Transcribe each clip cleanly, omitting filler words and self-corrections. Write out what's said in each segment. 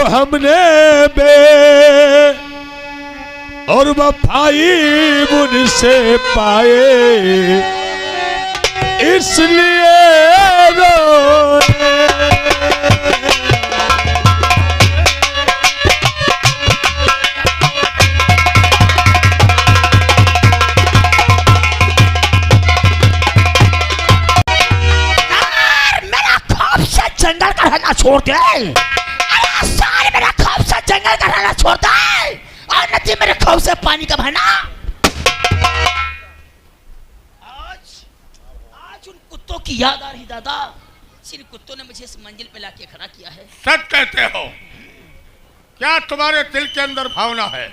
हमने बे और वफाई मुझसे पाए इसलिए रोए। मेरा खौफ से जंगल का रहना छोड़ दे। सारे मेरा खौफ से जंगल का रहना छोड़ दे और नदी मेरे खौफ से पानी का बहना। आज उन कुत्तों की याद आ रही दादा। सिर्फ कुत्तों ने मुझे इस मंजिल पे लाके खड़ा किया है। सच कहते हो? क्या तुम्हारे दिल के अंदर भावना है?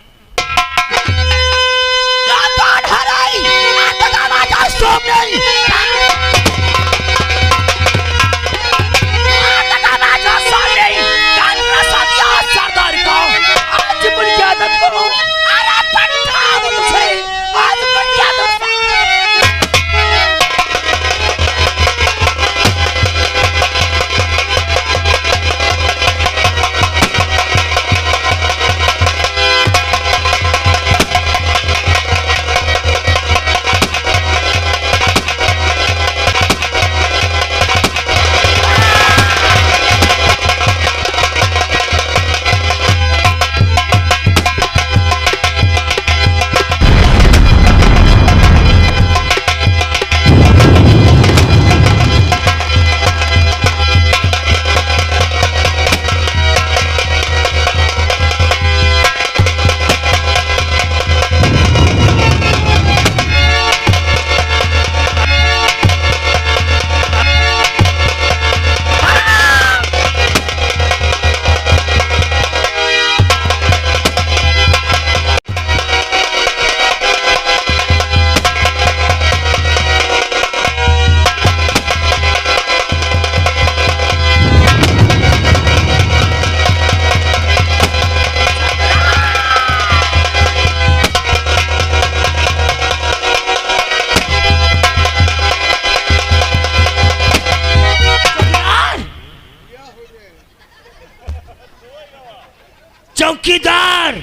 चौकीदार,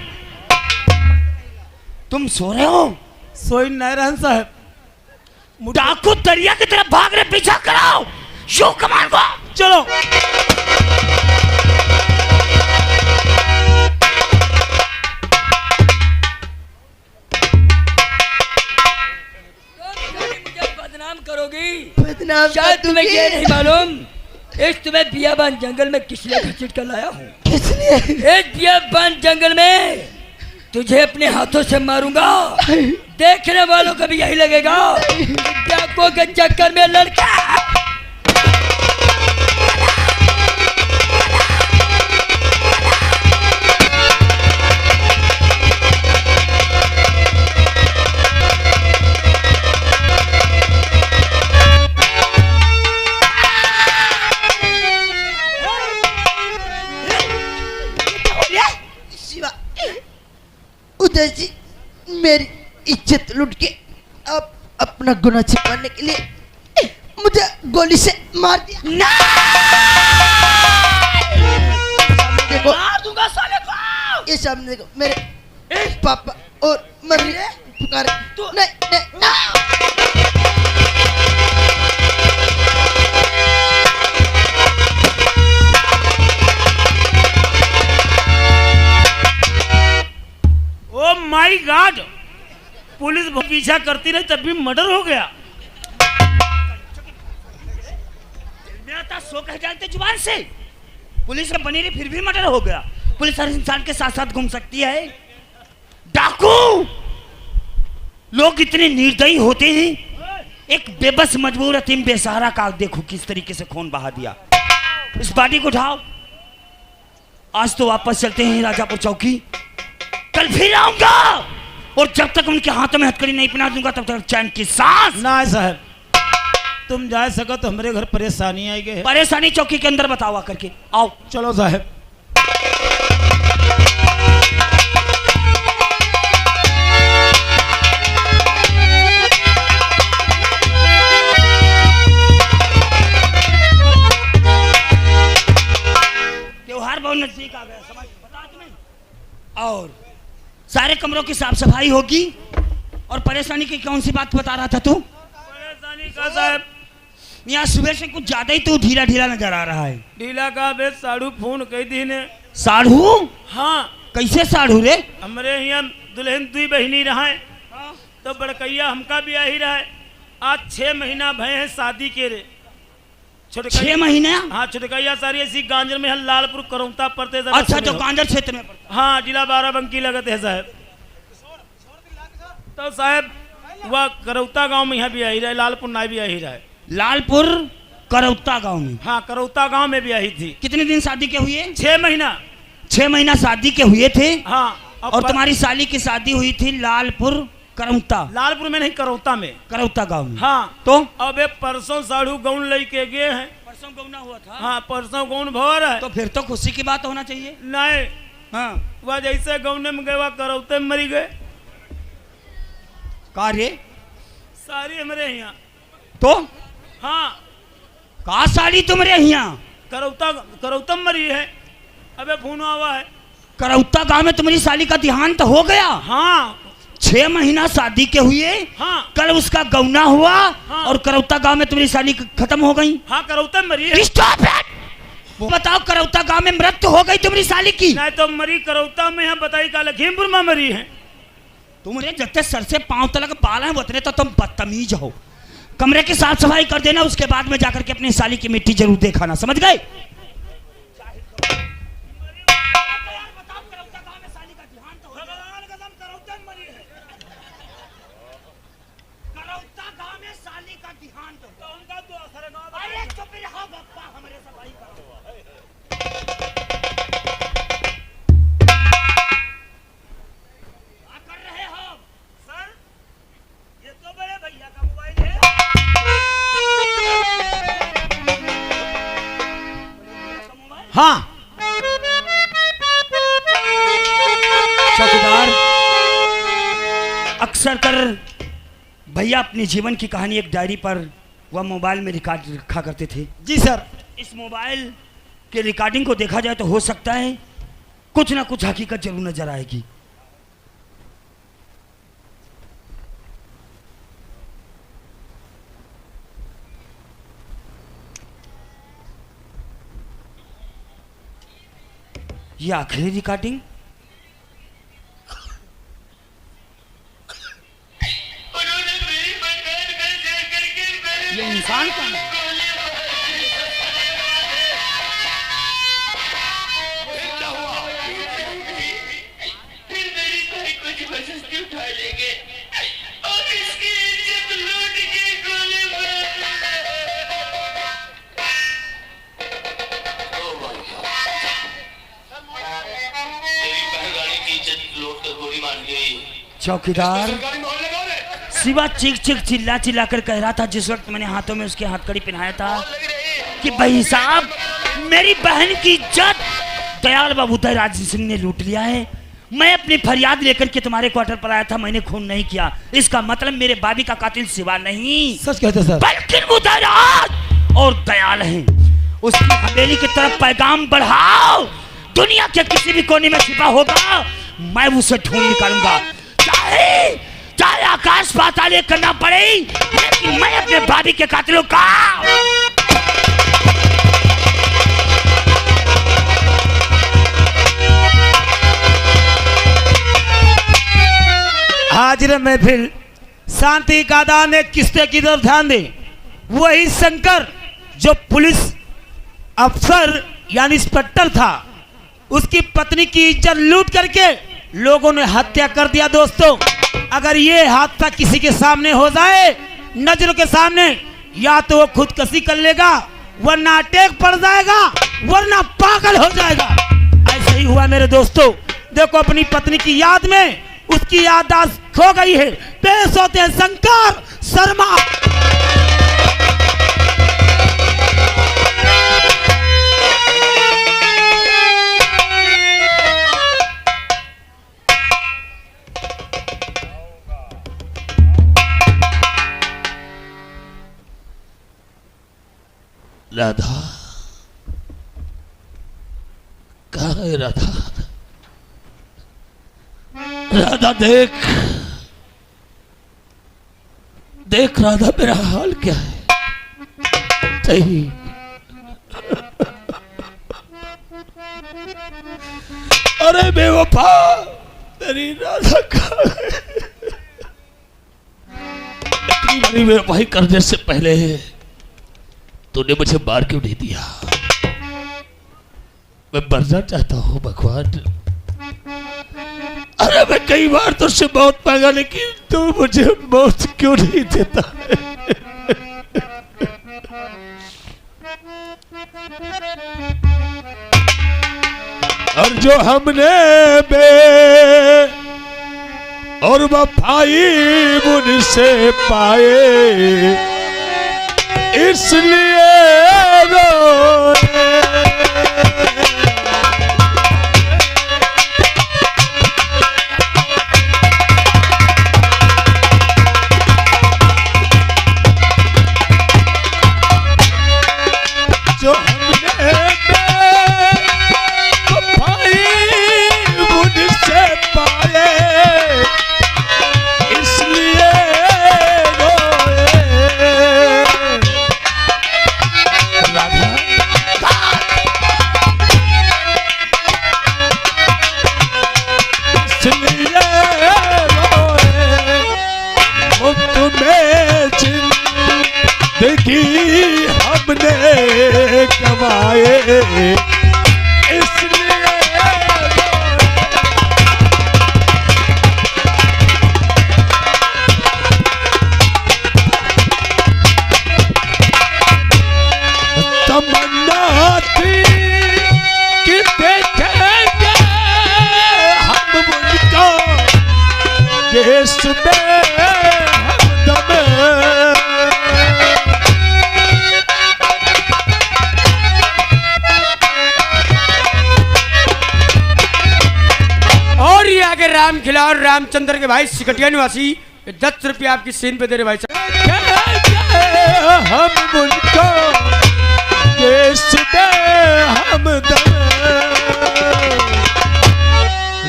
तुम सो रहे हो? सोई नहीं रहन साहब। डाकू दरिया की तरफ भाग रहे, पीछा कराओ। शो कमान को चलो। मुझे बदनाम करोगी? बदनाम शायद तुम्हें ये नहीं मालूम इस तुम्हें बियाबान जंगल में किसने घसीट कर लाया हूँ। किसने? इस बियाबान जंगल में तुझे अपने हाथों से मारूंगा। देखने वालों को भी यही लगेगा डाकुओं के चक्कर में लड़का। उदय जी मेरी इज्जत लूट के अब अपना गुनाह छिपाने के लिए मुझे गोली से मार दिया। देखो मार दूंगा साले को। ये सामने देखो मेरे पापा और मम्मी पुकारे। तू नहीं नहीं ओ माय गॉड, पुलिस पीछा करती रही तब भी मर्डर हो गया। सो कह जानते जुबान से। पुलिस में बनी रही फिर भी मर्डर हो गया। पुलिस हर इंसान के साथ साथ घूम सकती है। डाकू लोग इतने निर्दयी होते हैं। एक बेबस मजबूर यतीम बेसहारा का देखो किस तरीके से खून बहा दिया। इस बॉडी को उठाओ। आज तो वापस चलते हैं राजापुर चौकी। कल फिर आऊंगा और जब तक उनके हाथों में हथकड़ी नहीं पहना दूंगा तब तक चैन की सांस ना साहब, तुम जा सको तो हमारे घर परेशानी आई गई। परेशानी चौकी के अंदर बताओ करके आओ। चलो साहब। त्योहार बहुत नजदीक नजदीक आ गया, समझ बता तुम्हें। और सारे कमरों की साफ सफाई होगी। और परेशानी की कौन सी बात बता रहा था तू? परेशानी का साहब, यहाँ सुबह से कुछ ज्यादा ही तू ढीला ढीला नजर आ रहा है। ढीला का बे साड़ू फोन कही थी ने। साढ़ू? हाँ, कैसे साढ़ू रे? हमरे यहाँ दुल्हन दुई बहनी रहा तो बड़कैया हमका भी आ ही रहा है। आज 6 महीना भय है शादी के रे। 6 महीने? हाँ, छुटकैया सारी ऐसी गांजर में है, लालपुर करौता पड़ते। अच्छा, जो गांजर क्षेत्र में पड़ता। हाँ, जिला बाराबंकी लगत है साहब। तो साहब वह करौता गांव में यहाँ भी आ ही रहा है, लालपुर ना भी आ ही रहा है। लालपुर करौता गांव में? हाँ, करौता गांव में भी आई थी। कितने दिन शादी के हुए? 6 महीना। 6 महीना शादी के हुए थे। हाँ, और तुम्हारी साली की शादी हुई थी लालपुर करौता? लालपुर में नहीं, करौता में, करौता गांव में। हाँ। तो अब एक परसों साढ़ू गौन लेके गए हैं। परसों गौना हुआ था? हाँ, परसों गौन भवर है। तो फिर तो खुशी की बात होना चाहिए। नहीं, हाँ, वह जैसे गौने में गए वह करौते में मरी गए कार्य सारी हमारे यहाँ। तो हाँ, का साली तुम्हारे यहाँ करौता में मरी है। अबे फोन हुआ है। करौता गांव में तुम्हारी साली का देहांत हो गया? हाँ 6 महीना शादी के हुए, हाँ कल उसका गौना हुआ। हाँ। और करौता गांव में तुम्हारी साली खत्म हो गई। हाँ, करौता में मरी है। Stop it! वो बताओ, करौता गांव में मृत्यु हो गई तुम्हारी साली की? नहीं तो मरी करौता में है, बताई का लखीमपुर में मरी है। तुम्हारे जितने सर से पांव तक बाल हैं उतने तो तुम बदतमीज हो। कमरे की साफ सफाई कर देना, उसके बाद में जाकर के अपनी साली की मिट्टी जरूर देखाना, समझ गए? हाँ, चौकीदार, अक्सर कर भैया अपने जीवन की कहानी एक डायरी पर वह मोबाइल में रिकॉर्ड रखा करते थे। जी सर। इस मोबाइल के रिकॉर्डिंग को देखा जाए तो हो सकता है कुछ ना कुछ हकीकत जरूर नजर आएगी। ये आखिरी रिकॉर्डिंग? ये इंसान कौन है? चौकीदार, शिवा चीख चीख चिल्ला चिल्ला कर कह रहा था जिस वक्त मैंने हाथों में उसके हथकड़ी पहनाया था कि भाई साहब, मेरी बहन की इज्जत दयाल बाबू राज सिंह ने लूट लिया है। मैं अपनी फरियाद लेकर के तुम्हारे क्वार्टर पर आया था, मैंने खून नहीं किया। इसका मतलब मेरे बाबी का कातिल शिवा नहीं, सच कहते सर, बल्कि राज और दयाल हैं। उसकी हवेली की तरफ पैगाम बढ़ाओ। दुनिया के किसी भी कोने में छिपा होगा, मैं उसे ढूंढ निकालूंगा, चाहे आकाश पाताल करना पड़े, लेकिन मैं अपने भाभी के कातिलों का हाजिर महफिल शांति का दान है, किस्ते की तरफ ध्यान दे। वही शंकर जो पुलिस अफसर यानी इंस्पेक्टर था, उसकी पत्नी की इज्जत लूट करके लोगों ने हत्या कर दिया। दोस्तों, अगर ये हादसा किसी के सामने हो जाए, नजरों के सामने, या तो वो खुदकुशी कर लेगा, वरना अटैक पड़ जाएगा, वरना पागल हो जाएगा। ऐसा ही हुआ मेरे दोस्तों। देखो, अपनी पत्नी की याद में उसकी याददाश्त खो गई है। पेश होते हैं शंकर शर्मा। राधा, कहाँ है राधा, राधा देख देख राधा मेरा हाल क्या है। सही अरे बेवफा तेरी राधा कहाँ है? इतनी बड़ी बेवफाई करने से पहले तूने मुझे मार क्यों नहीं दिया? मैं मरना चाहता हूँ भगवान। अरे मैं कई बार तुझसे मौत मांगा लेकिन तू मुझे मौत क्यों नहीं देता है? और जो हमने बे और वफाई मुझसे पाए इसलिए रोए। जो हमने वफाई मुझसे पाए इसलिए जिंदगी हमने कमाए इसलिए तमन्ना थी कि देखेंगे हम उनको देश में हमदम। और ये आगे राम खिला और रामचंद्र के भाई सिकटिया निवासी 10 रुपया आपकी सीन पे दे रहे भाई साहब। हम उनको देश में हमदम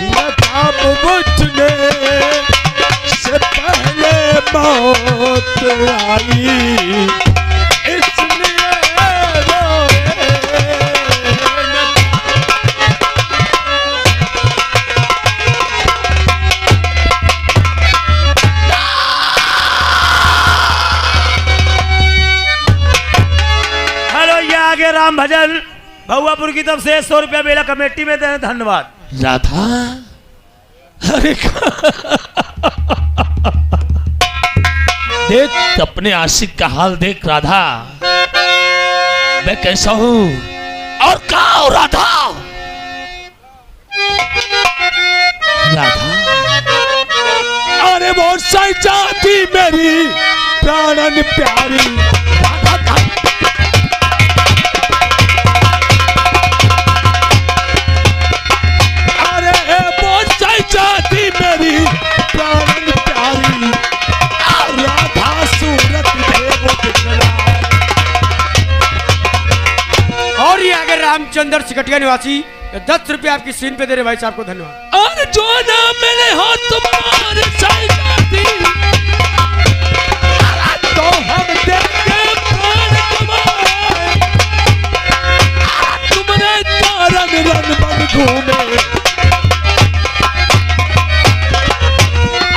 नकाब बुझने से पहले मौत आई इसलिए रोए। हेलो, ये आगे राम भजन भगवापुर की तरफ से 100 रुपया मेला कमेटी में देने धन्यवाद। राधा अरे देख अपने आशिक का हाल देख राधा, मैं कैसा हूं और कहा हूं राधा। राधा अरे बहुत सारी जाती मेरी प्राणन प्यारी राधा। अरे बहुत सारी जाती मेरी प्राणन प्यारी राधा सूरत देव दिखला। और ये आगे रामचंद्र सिकटिया निवासी 10 रुपया आपकी सीन पे दे रहे भाई साहब को धन्यवाद। और जो ना मिले हो तुम्हारे साई जाती तो हम देंगे प्राण तुम्हारे। तुमने कारण रन बन घूमे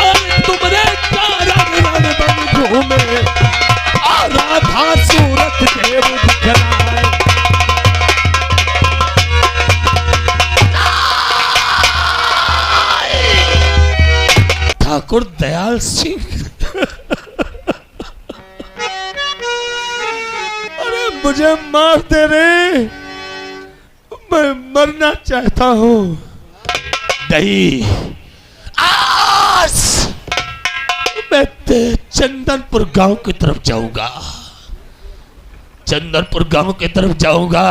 और तुमने कारण रन बन घूमे और राधा सूरत देव दिखलाए। ठाकुर दयाल सिंह अरे मुझे मार दे रे, मैं मरना चाहता हूँ। नहीं, आज मैं चंदनपुर गांव की तरफ जाऊंगा, चंदनपुर गांव की तरफ जाऊंगा।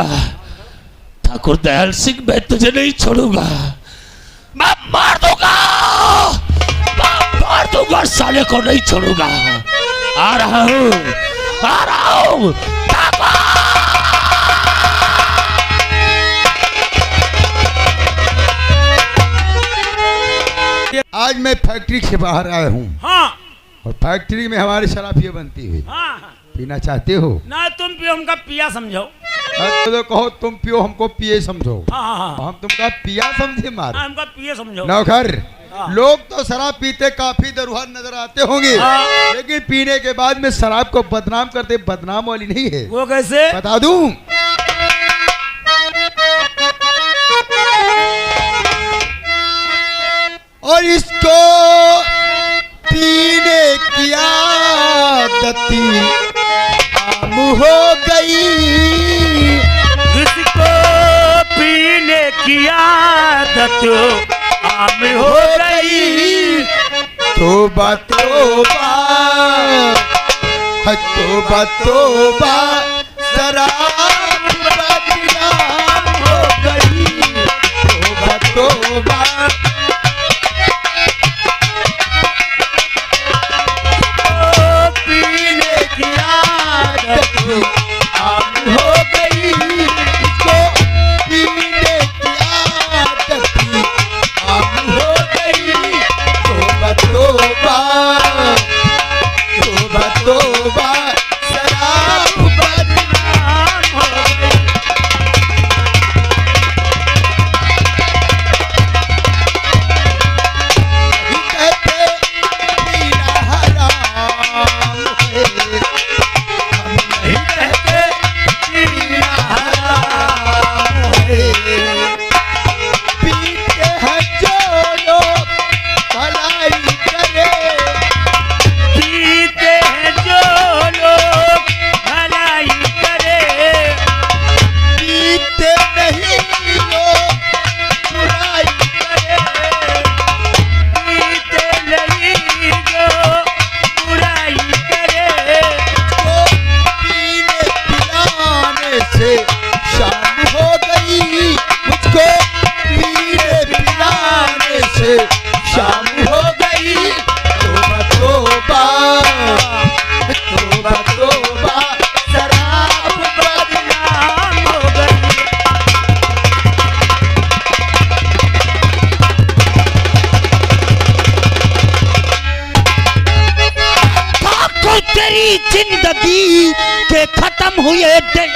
ठाकुर दयाल सिंह मैं तुझे नहीं छोड़ूंगा, मैं मार दूंगा, मार दूंगा, साले को नहीं छोड़ूंगा। आ रहा हूं, आ रहा हूं। आज मैं फैक्ट्री से बाहर आया हूँ हाँ और फैक्ट्री में हमारी शराफियाँ बनती हुई हाँ हाँ। पीना चाहते हो? ना तुम पियो हमका पिया समझो। तो कहो तुम पियो हमको पिए समझो। हाँ हाँ हाँ हम तुमका पिया समझे मारे। हमका पिए समझो। नौकर हाँ। लोग तो शराब पीते काफी दरुहर नजर आते होंगे हाँ। लेकिन पीने के बाद में शराब को बदनाम करते बदनाम वाली नहीं है। वो कैसे? बता दूं और इसको पीने की आदत आम हो गई। इसको पीने की आदत आम हो गई। तोबा तोबा तोबा तोबा शराब बदनाम हो गई। तोबा तोबा पीने की आदत आम हो गई। इसको पीने की आदत आम हो गई। तोबा तोबा तोबा तोबा शराब बदनाम हो गई। कहते पीना हराम है। हम नहीं कहते पीना हराम है। पीते हैं जो लोग भलाई करे। पीते हैं जो लोग भलाई करे। पीते नहीं लोग बुराई करे। पीते नहीं जो बुराई करे। तो पीने पिलाने से शाम हो गई। मुझको पीने पिलाने से शाम हो गई। तोबा तोबा तोबा तोबा शराब बदनाम हो गई। ठाकुर तेरी जिंदगी के खत्म हुए दिन।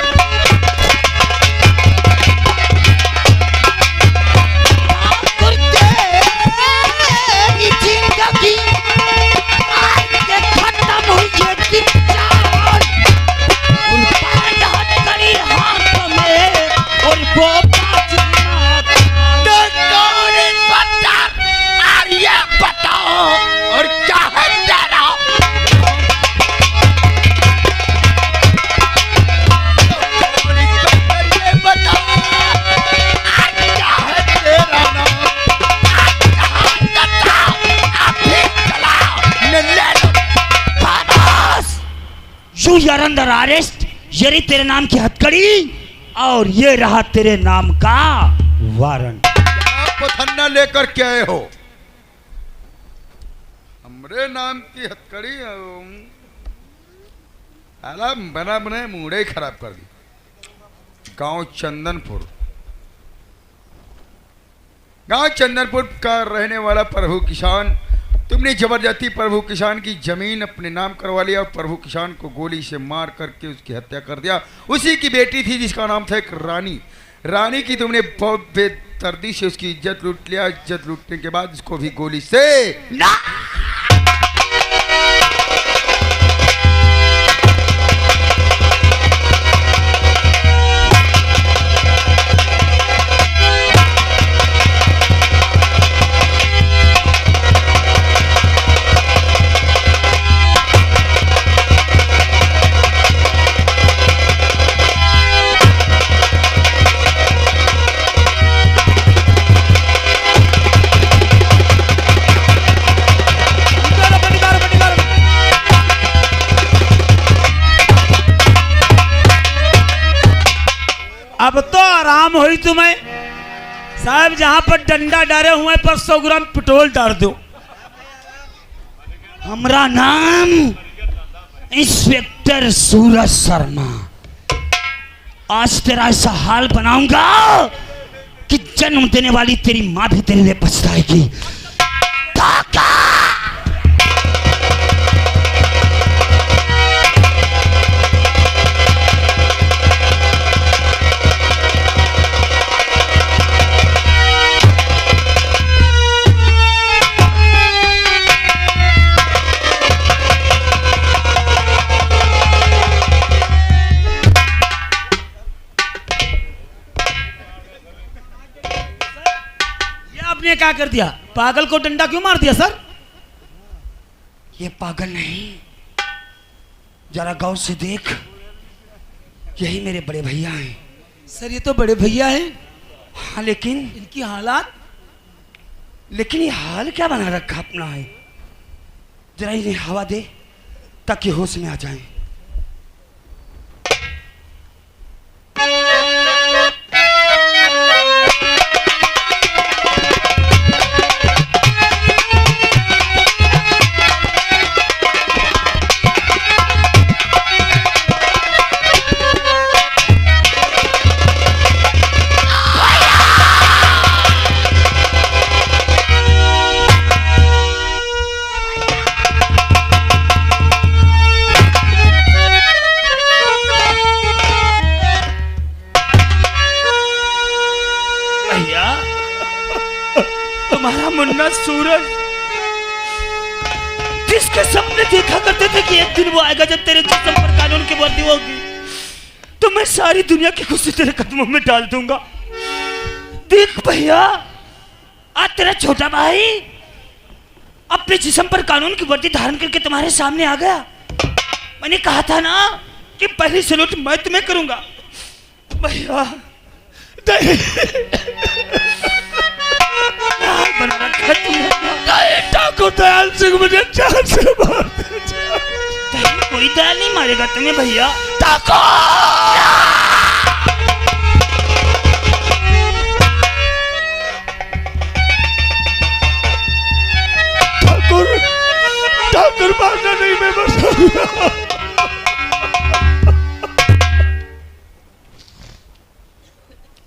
ठाकुर तेरी जिंदगी आज के खत्म हुए दिन। उन पर हथकड़ी हाथ में और वो बात ये बताओ और क्या है तेरा? ये बताओ क्या है तेरा नाम? यू यार अंडर अरेस्ट। ये रही तेरे नाम की हथकड़ी और ये रहा तेरे नाम का वारंट। आप पथन्ना लेकर के आए हो? हमरे नाम की हथकड़ी अला बना बने मूडे ही खराब कर दी। गांव चंदनपुर का रहने वाला प्रभु किसान, तुमने जबरदस्ती प्रभु किसान की जमीन अपने नाम करवा लिया और प्रभु किसान को गोली से मार करके उसकी हत्या कर दिया। उसी की बेटी थी जिसका नाम था एक रानी की तुमने बहुत बेदर्दी से उसकी इज्जत लूट लिया। इज्जत लूटने के बाद उसको भी गोली से अब तो आराम हुई तुम्हें साहब। जहां पर डंडा डाले हुए पर 100 ग्राम पेट्रोल डाल दो। हमारा नाम इंस्पेक्टर सूरज शर्मा। आज तेरा ऐसा हाल बनाऊंगा कि जन्म देने वाली तेरी माँ भी तेरे लिए पछताएगी। आपने क्या कर दिया? पागल को डंडा क्यों मार दिया सर? ये पागल नहीं, जरा गौर से देख, यही मेरे बड़े भैया हैं। सर ये तो बड़े भैया हैं। हाँ लेकिन इनकी हालात, लेकिन ये हाल क्या बना रखा अपना है? जरा इन्हें हवा दे ताकि होश में आ जाएं। तुम्हारा मुन्ना सूरज, जिसके सपने देखा करते थे कि एक दिन वो आएगा जब तेरे जिस्म पर कानून की वर्दी होगी, तो मैं सारी दुनिया की खुशी तेरे कदमों में डाल दूंगा। देख भैया, आज तेरा छोटा भाई अपने जिस्म पर कानून की वर्दी धारण करके तुम्हारे सामने आ गया। मैंने कहा था ना कि पहली सैल्यूट मैं तुम्हें करूंगा। भैया बना रखा तुमने। ठाकुर दयाल सिंह मुझे जान से मार दे। कोई दयाल नहीं मारेगा तुम्हें भैया। ठाकुर ठाकुर मारना नहीं, मैं बचाऊंगा।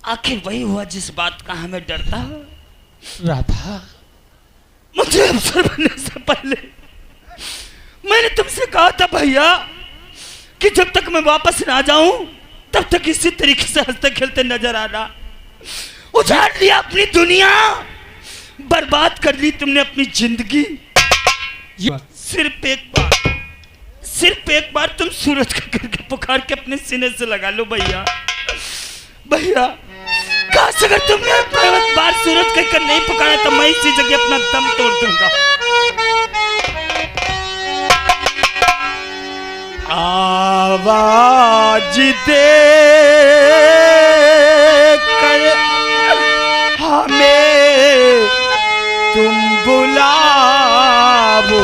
आखिर वही हुआ जिस बात का हमें डर था। राधा, मुझे अफसर बनने से पहले मैंने तुमसे कहा था भैया कि जब तक मैं वापस ना जाऊं तब तक इसी तरीके से हंसते खेलते नजर आना। उजाड़ लिया अपनी दुनिया, बर्बाद कर ली तुमने अपनी जिंदगी। सिर्फ एक बार तुम सूरज का करके पुकार के अपने सीने से लगा लो भैया। भैया काश अगर तुमने बार सूरज कहकर नहीं पुकारा तो मैं इसी जगह अपना दम तोड़ दूंगा। आवाज दे कर हमें तुम बुलाओ।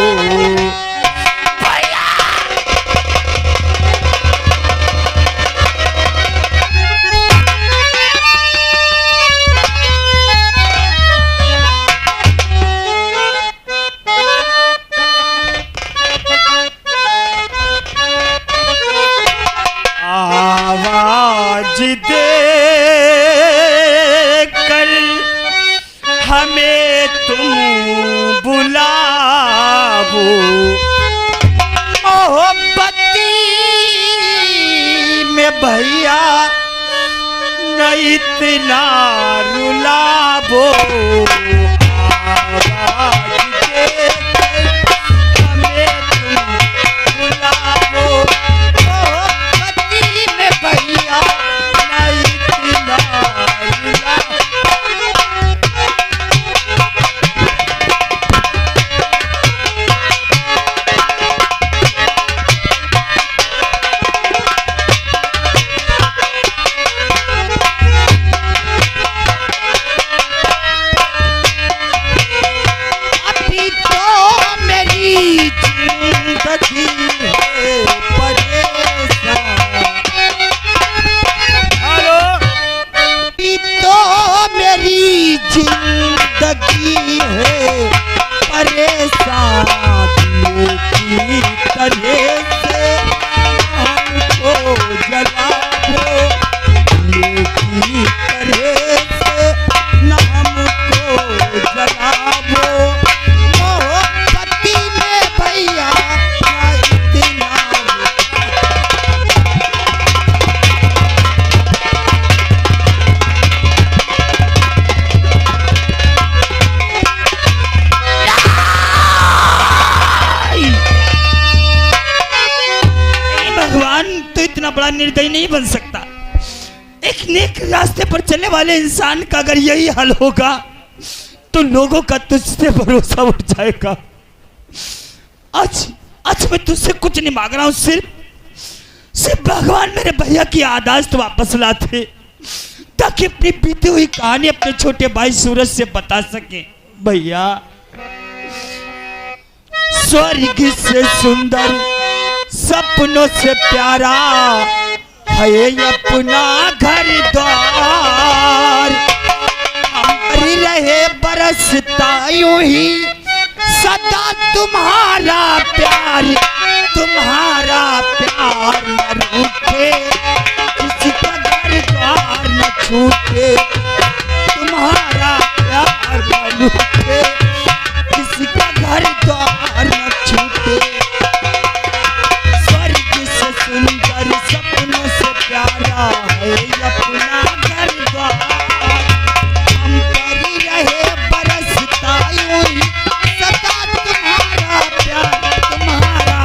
आवाज दे कर हमें तुम बुलाओ। मोहब्बती में भैया न इतना रुलाओ। आवाज दे कर हमें तुम बुलाओ। भैया नहीं इतना रुलाओ। अभी तो मेरी जिंदगी है परेशान। तो मेरी जिंदगी है परेशान की तरह से हमको जलाओ। की तरह से न हमको जलाओ। मोहब्बती में भैया इतना तो इतना बड़ा निर्दयी नहीं बन सकता। एक नेक रास्ते पर चलने वाले इंसान का अगर यही हाल होगा तो लोगों का तुझसे भरोसा उठ जाएगा। आज आज मैं तुझसे कुछ नहीं मांग रहा हूं, सिर्फ भगवान मेरे भैया की यादाश्त वापस लाते, ताकि अपनी बीती हुई कहानी अपने छोटे भाई सूरज से बता सके। भैया, स्वर्ग से सुंदर सपनों से प्यारा है अपना घर द्वार, हमारी रहे बरसता यूं ही सदा तुम्हारा प्यार न रूठे, किसी का घर द्वार न छूटे, तुम्हारा प्यार न रूठे, किसी का घर द्वार न छूटे। स्वर्ग से सुंदर सपनों से प्यारा है अपना घर द्वार, हम पर रहे बरसता यूं ही सदा तुम्हारा प्यार, तुम्हारा।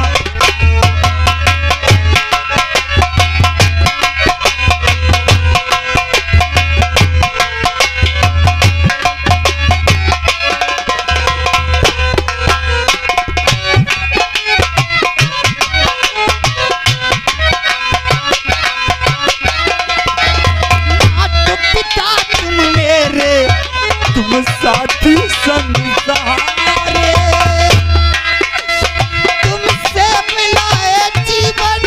तुम साथी संसारे, तुमसे मिलाए जीवन,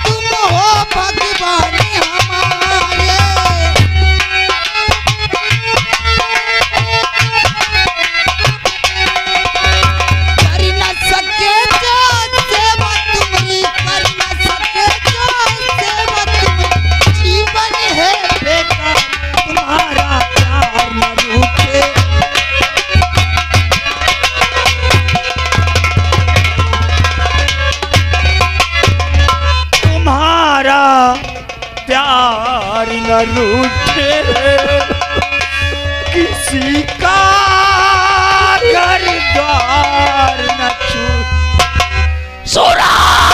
तुम हो भगवान हमारे। कर न सके जो सेवा तुम्हारी, कर न सके जो सेवा तुम्हारी, जीवन है बेकार, तुम्हारा प्यार न रूठे। तुम्हारा प्यार न रूठे, किसी का घर द्वार न छूटे। सूरज